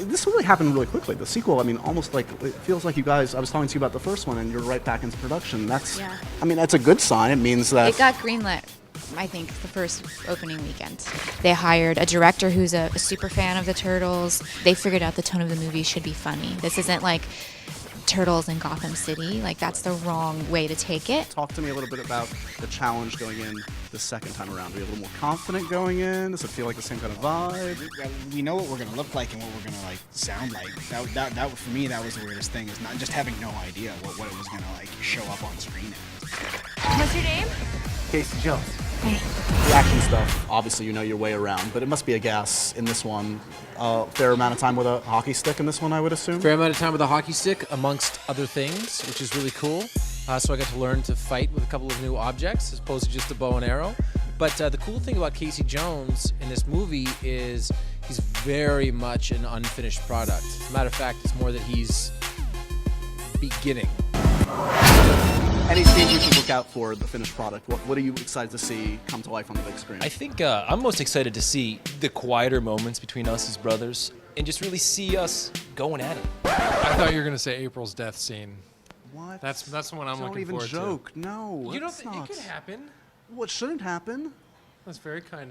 This really happened really quickly. The sequel, I mean, almost like, it feels like you guys, I was talking to you about the first one and you're right back into production. That's, Yeah. I mean, that's a good sign. It means that... It got greenlit, I think, the first opening weekend. They hired a director who's a super fan of the Turtles. They figured out the tone of the movie should be funny. This isn't like Turtles in Gotham City. Like, that's the wrong way to take it. Talk to me a little bit about the challenge going in the second time around. Are you a little more confident going in? Does it feel like the same kind of vibe? We know what we're gonna look like and what we're gonna like sound like. That for me, that was the weirdest thing, is not just having no idea what it was gonna like show up on screen as. What's your name? Casey Jones. Hey. The action stuff, obviously you know your way around, but it must be a gas in this one. Fair amount of time with a hockey stick in this one, I would assume? Fair amount of time with a hockey stick, amongst other things, which is really cool. So I got to learn to fight with a couple of new objects, as opposed to just a bow and arrow. But the cool thing about Casey Jones in this movie is he's very much an unfinished product. As a matter of fact, it's more that he's beginning. Any scenes we should look out for the finished product? What are you excited to see come to life on the big screen? I think I'm most excited to see the quieter moments between us as brothers and just really see us going at it. I thought you were going to say April's death scene. What? That's the one I'm looking forward to. Don't even joke. No. You don't it's think not. it could happen? What shouldn't happen? That's very kind.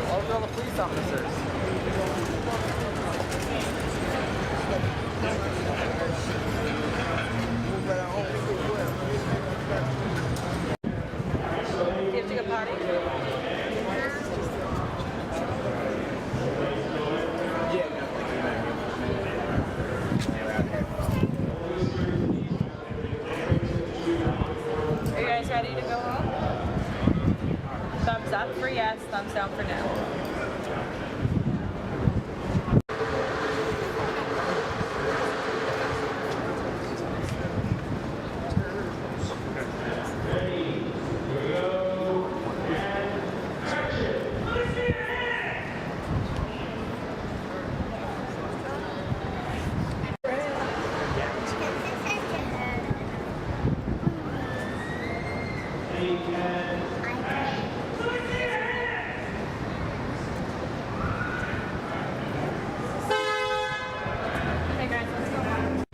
All the police officers. Do you have to go potty? Are you guys ready to go home? Thumbs up for yes, thumbs down for no. Hey guys, let's go home.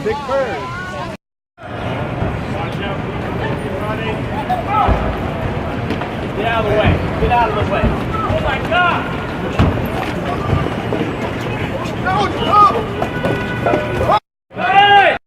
Big bird. Get out of the way. Get out of the way. Oh my God! Hey!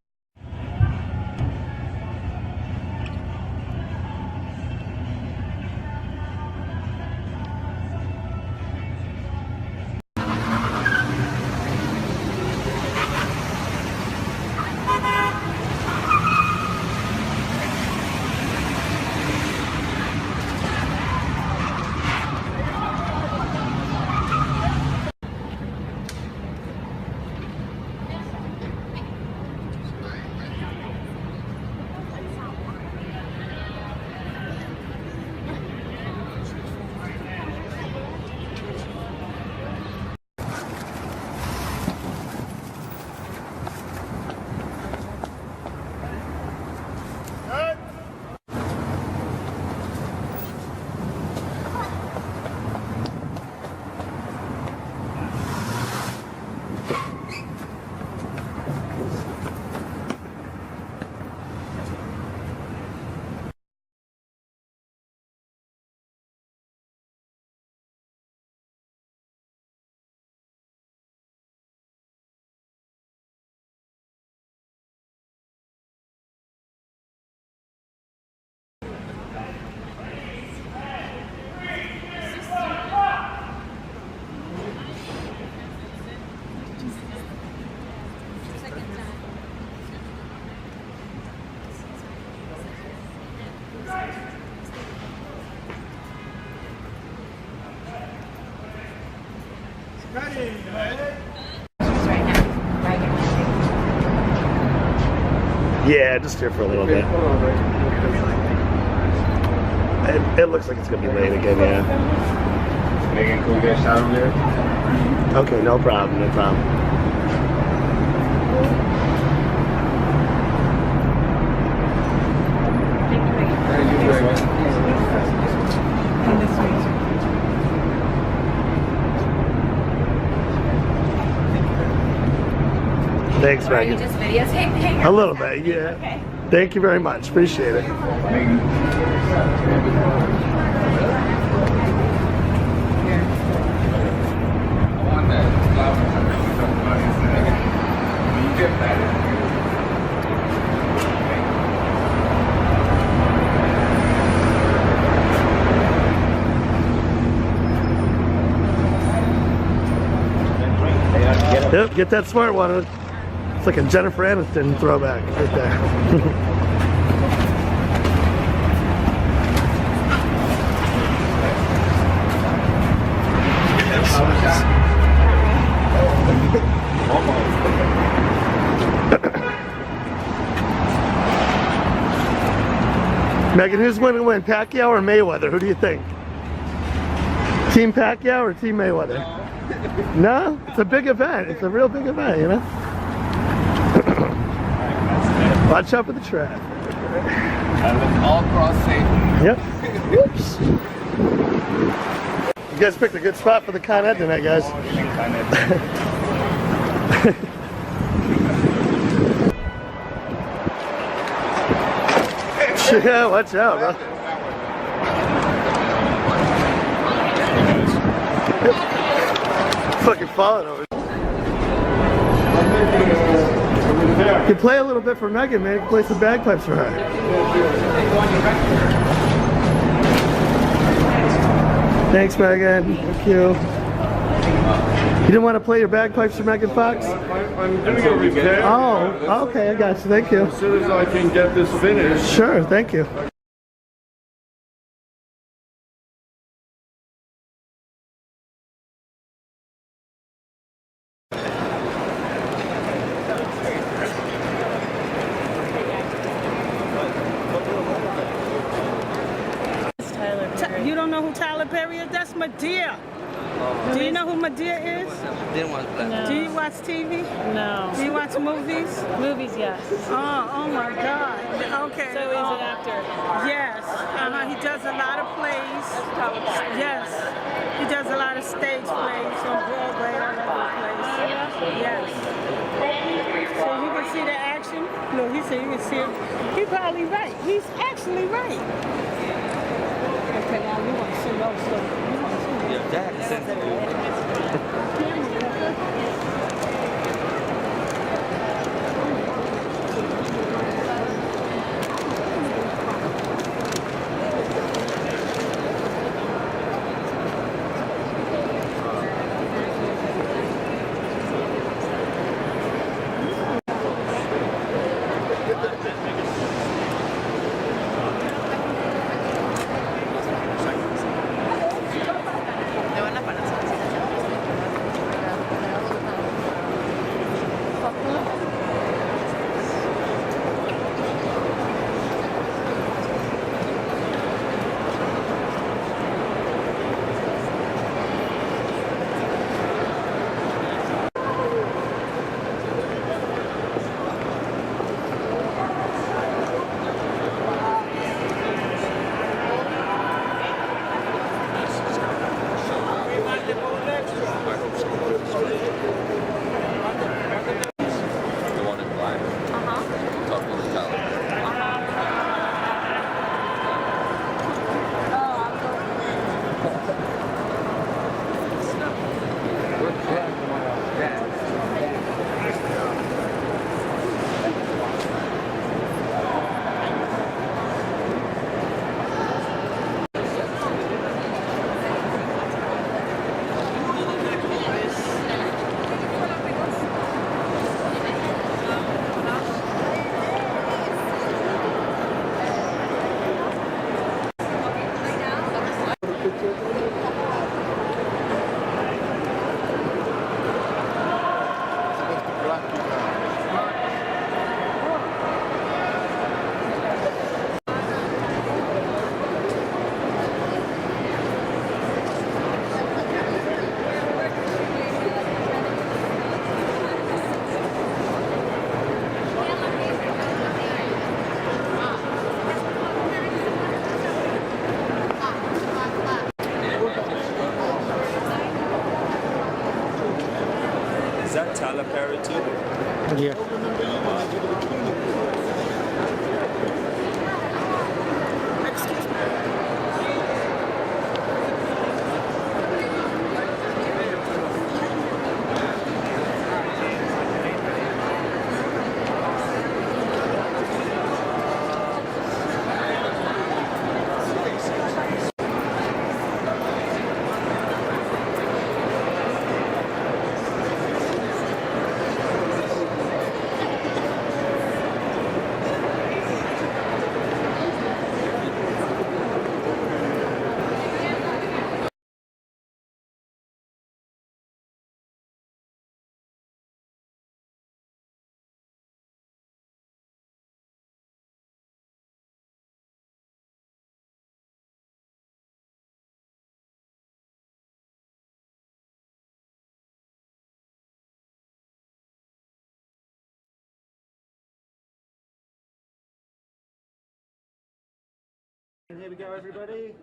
Yeah, just here for a little bit. It looks like it's gonna be late again, yeah. Megan, can we get a shot over there? Okay, no problem, no problem. Thanks, Megan. Just videotaping? A little bit, yeah. Okay. Thank you very much. Appreciate it. Yep, get that smart one. It's like a Jennifer Aniston throwback right there. Megan, who's going to win, Pacquiao or Mayweather? Who do you think? Team Pacquiao or Team Mayweather? No? It's a big event. It's a real big event, you know? Watch out for the trap. All cross safe. Yep. Whoops. You guys picked a good spot for the Con Ed tonight, guys. Yeah, watch out, bro. Fucking falling over. You can play a little bit for Megan, man. You can play some bagpipes for her. Thanks, Megan. Thank you. You didn't want to play your bagpipes for Megan Fox? I'm doing a repair. Oh, okay, I got you. Thank you. As soon as I can get this finished. Sure, thank you. You don't know who Tyler Perry is? That's Madea. Do you know who Madea is? Didn't watch that. No. Do you watch TV? No. Do you watch movies? Movies, yes. Oh my God. Okay. So he's an actor. Yes. He does a lot of plays. Yes. He does a lot of stage plays on Broadway, all over the place. Yes. So you can see the action. Look, he said you can see it. He's probably right. He's actually right. Okay, now you want to see those stuff. Yeah, that is sensitive. Is that Tyler Perry too? Yeah. Here we go, everybody.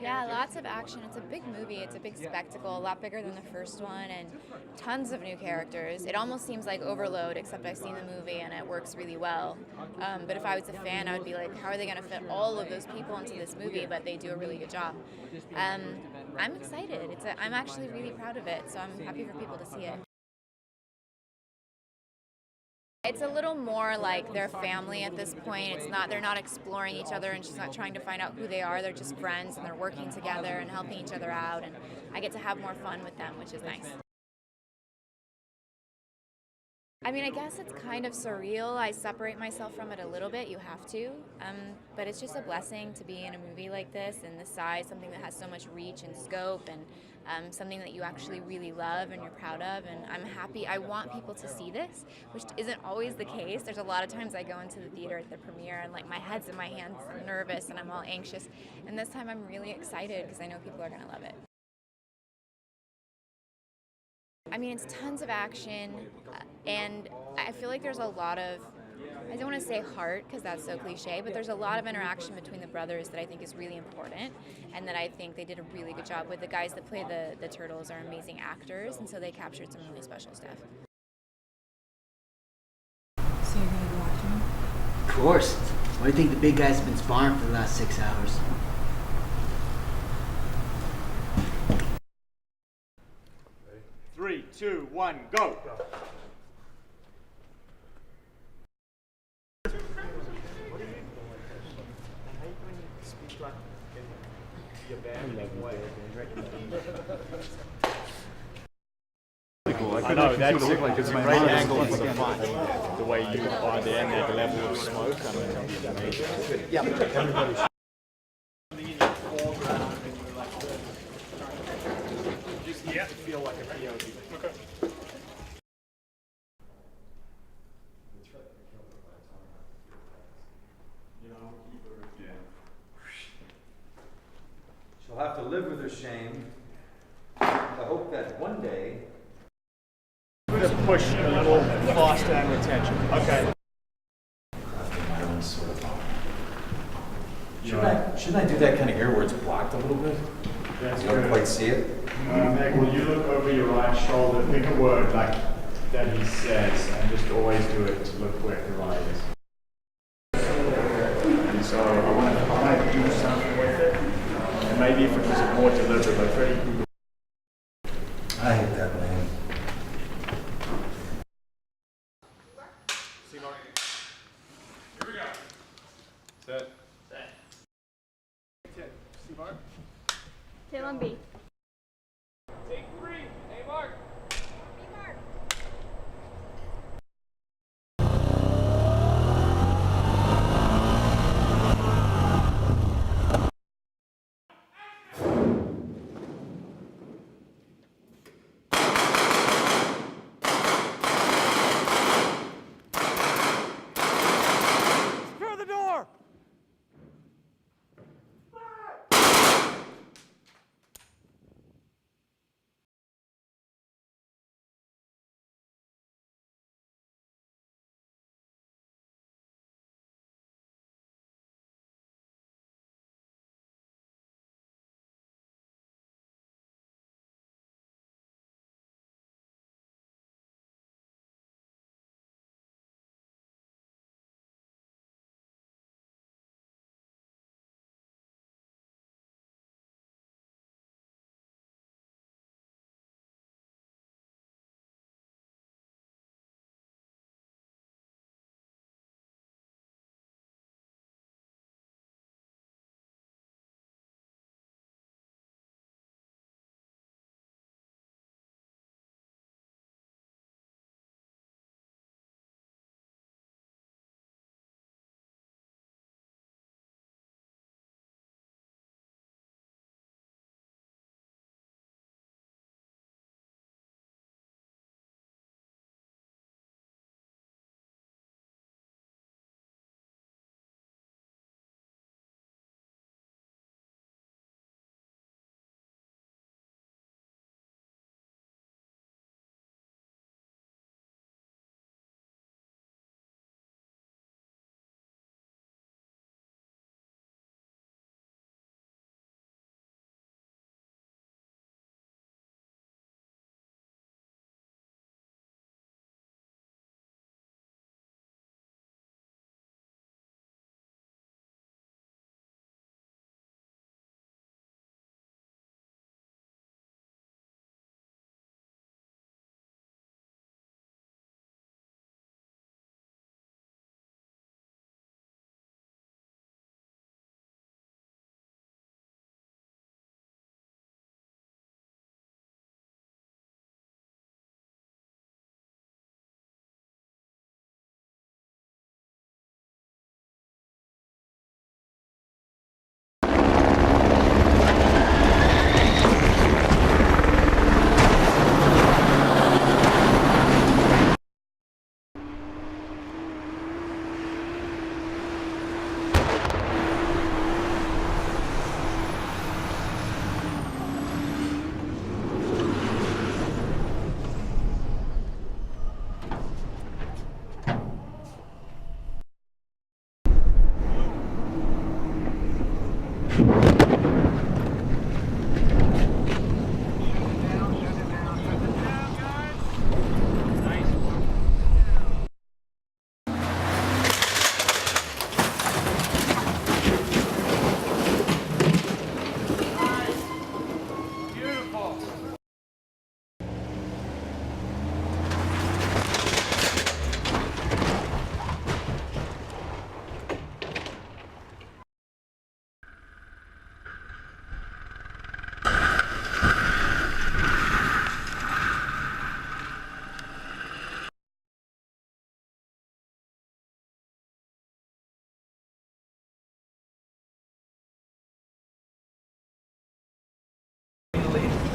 Yeah, lots of action. It's a big movie. It's a big spectacle, a lot bigger than the first one, and tons of new characters. It almost seems like overload, except I've seen the movie and it works really well. But if I was a fan, I would be like, how are they going to fit all of those people into this movie? But they do a really good job. I'm excited. I'm actually really proud of it, so I'm happy for people to see it. It's a little more like their family at this point. They're not exploring each other, and she's not trying to find out who they are. They're just friends, and they're working together and helping each other out, and I get to have more fun with them, which is nice. I mean, I guess it's kind of surreal. I separate myself from it a little bit. You have to. But it's just a blessing to be in a movie like this and this size, something that has so much reach and scope, and something that you actually really love and you're proud of. And I'm happy. I want people to see this, which isn't always the case. There's a lot of times I go into the theater at the premiere and like my head's in my hands, I'm nervous and I'm all anxious. And this time I'm really excited because I know people are going to love it. I mean, it's tons of action, and I feel like there's a lot of, I don't want to say heart because that's so cliche, but there's a lot of interaction between the brothers that I think is really important, and that I think they did a really good job with. The guys that play the turtles are amazing actors, and so they captured some really special stuff. So you're going to go watch them? Of course. Why do you think the big guy's been sparring for the last 6 hours? Three, two, one, go. I know, that's like it's a great angle for the fun. The way you are there and that level of smoke, I mean, it's amazing. Yeah, everybody should. Yeah, feel like a POV. Okay. She'll have to live with her shame. I hope that one day. We're going to push a little faster and retention. Okay. Shouldn't I do that kind of here where it's blocked a little bit? That's you don't quite see it? Meg, will you look over your right shoulder, pick a word like that he says, and just always do it to look where your eye is. And so I want to do something with it. And maybe if it was more deliberate, like very. I hate that man. See, Mark. Here we go. Set. See, Mark. Tail on B. Take 3. Hey, Mark. B Mark.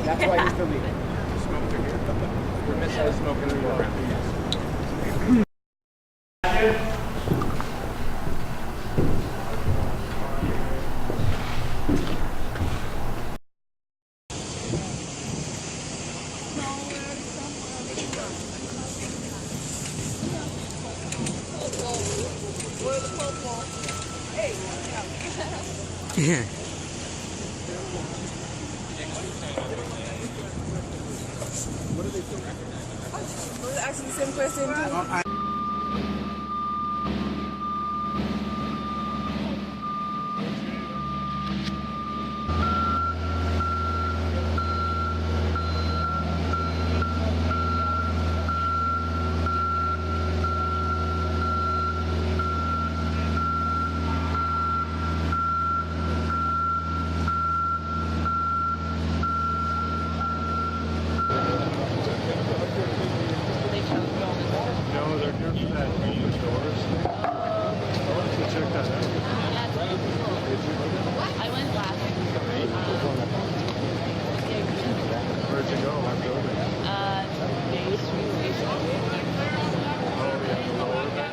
That's why he's the leader. We're missing smoking in the Yeah. I was asking the same question too. No, they're here for that Ninja doors thing. I wanted to check that out. I went last. Where'd you go? What building? Day 3. Oh, yeah, the lower bit.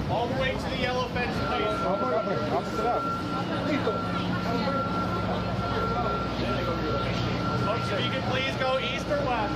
All the way to the yellow fence, please. Opposite up. Folks, if you could please go east or west.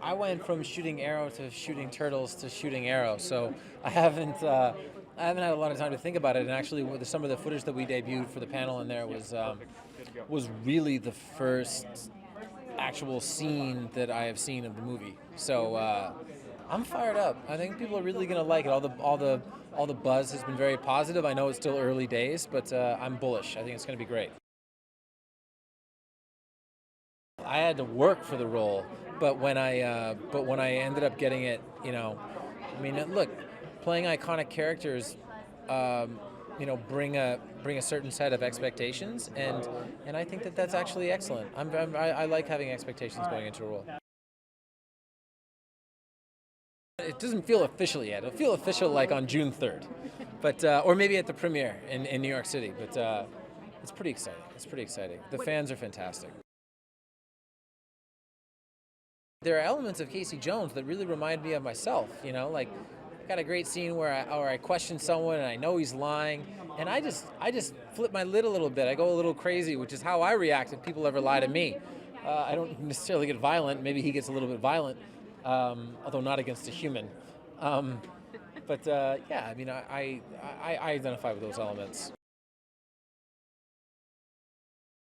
I went from shooting arrow to shooting turtles to shooting arrow, so I haven't had a lot of time to think about it. And actually, with some of the footage that we debuted for the panel in there was really the first actual scene that I have seen of the movie. So I'm fired up. I think people are really gonna like it. All the buzz has been very positive. I know it's still early days, but I'm bullish. I think it's gonna be great. I had to work for the role, but when I ended up getting it, I mean, look, playing iconic characters, bring a certain set of expectations, and I think that that's actually excellent. I like having expectations going into a role. It doesn't feel official yet. It'll feel official like on June 3rd, but or maybe at the premiere in New York City. But it's pretty exciting. It's pretty exciting. The fans are fantastic. There are elements of Casey Jones that really remind me of myself, like I got a great scene where I question someone and I know he's lying, and I just flip my lid a little bit. I go a little crazy, which is how I react if people ever lie to me. I don't necessarily get violent. Maybe he gets a little bit violent, although not against a human. But yeah, I mean, I identify with those elements.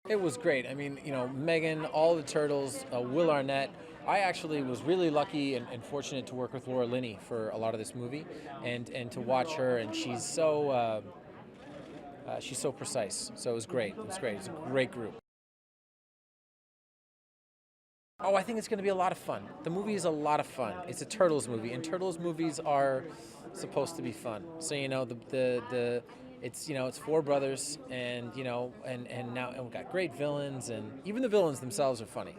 It was great. I mean, Megan, all the turtles, Will Arnett. I actually was really lucky and fortunate to work with Laura Linney for a lot of this movie, and to watch her, and she's so precise. So it was great. It was great. It's a great group. Oh, I think it's going to be a lot of fun. The movie is a lot of fun. It's a Turtles movie, and Turtles movies are supposed to be fun. So the it's it's four brothers, and and now we've got great villains, and even the villains themselves are funny.